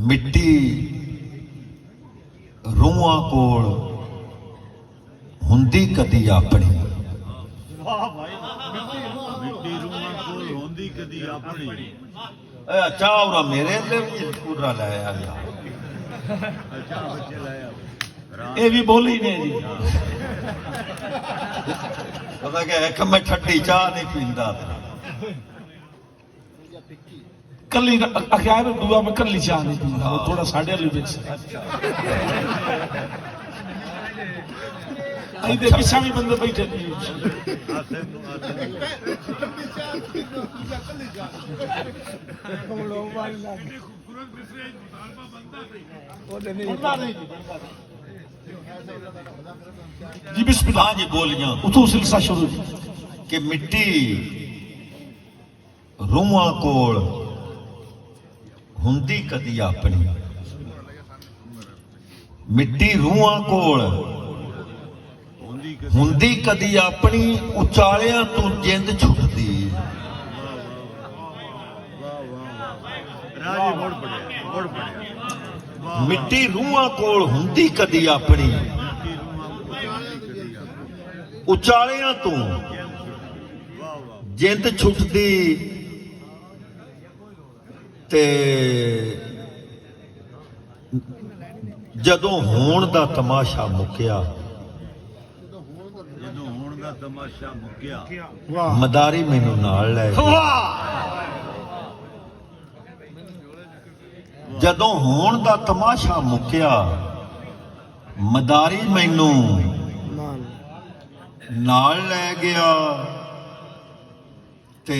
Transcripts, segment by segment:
ਮਿੱਟੀ ਰੂਹਾਂ ਕੋਲ ਹੁੰਦੀ ਕਦੀ ਆਪਣੀ। ਵਾਹ ਭਾਈ, ਮਿੱਟੀ ਰੂਹਾਂ ਕੋਲ ਹੁੰਦੀ ਕਦੀ ਆਪਣੀ। ਅੱਛਾ ਉਹਰਾ ਮੇਰੇ ਲਈ ਵੀ ਪੂਰਾ ਲਾਇਆ ਯਾਰ। ਅੱਛਾ ਬੱਚੇ ਲਾਇਆ ਇਹ ਵੀ ਬੋਲੀ ਨੇ ਜੀ। ਪਤਾ ਕਿ ਇੱਕ ਮੈਂ ਠੱਡੀ ਚਾਹ ਨਹੀਂ ਪੀਂਦਾ। ਕੱਲੀ ਅਖਿਆਰ ਦੂਆ ਮੈਂ ਕੱਲੀ ਚਾਹ ਨਹੀਂ ਪੀਂਦਾ, ਉਹ ਥੋੜਾ ਸਾਡੇ ਵਾਲੀ ਵਿੱਚ। ਇਹਦੇ ਪਿੱਛੇ ਵੀ ਬੰਦੇ ਬੈਠੇ ਨੇ। जी बिस्मिल्लाह जी बोलियां उठो सिलसिला शुरू कि मिट्टी रूहां कोल हुंदी कदी अपनी। मिट्टी रूहां कोल हुंदी कदी अपनी, उचालियां तू जिंद छुटदी। मिट्टी रूहां कोल हुंदी कदी अपनी, उचालियां तू जिंद छुटदी। ते जदों होण दा तमाशा मुक्या, तमाशा मुक्या, मदारी मैनू नाल लै गई। जदों होण दा तमाशा मुक्या, मदारी मैनू नाल लै गया। ते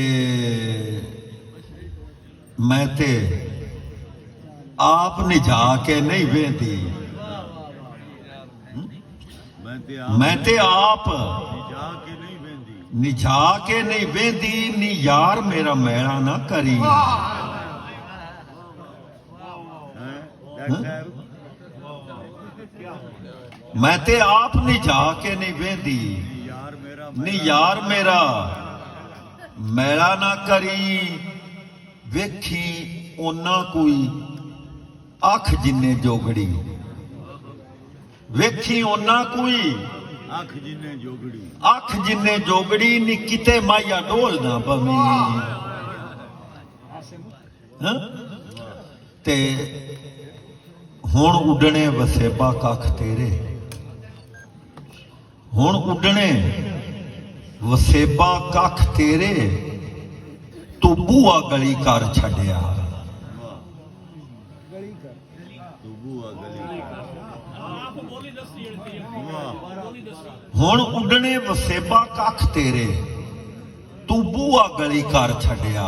मैं ते आप निजा के नहीं वेंदी, मैं ते आप निजा के नहीं वेंदी। नी यार मेरा मैला ना करी। मैं ते आप निजा के नहीं वेंदी, नी यार मेरा मैला ना करी। वेखी ओना कोई अख जिन्ने जोगड़ी, वेखी ओना कोई अख जिन्ने जोगड़ी, अख जिन्ने जोगड़ी। नी किते माया डोल ना पवी। ते हुण उडने वसेबा कख तेरे, हुण उडने वसेबा कख तेरे। तू बूआ गली कर छड्या, हुण उडने वसेबा कख तेरे। तू बूआ गली कर छड्या।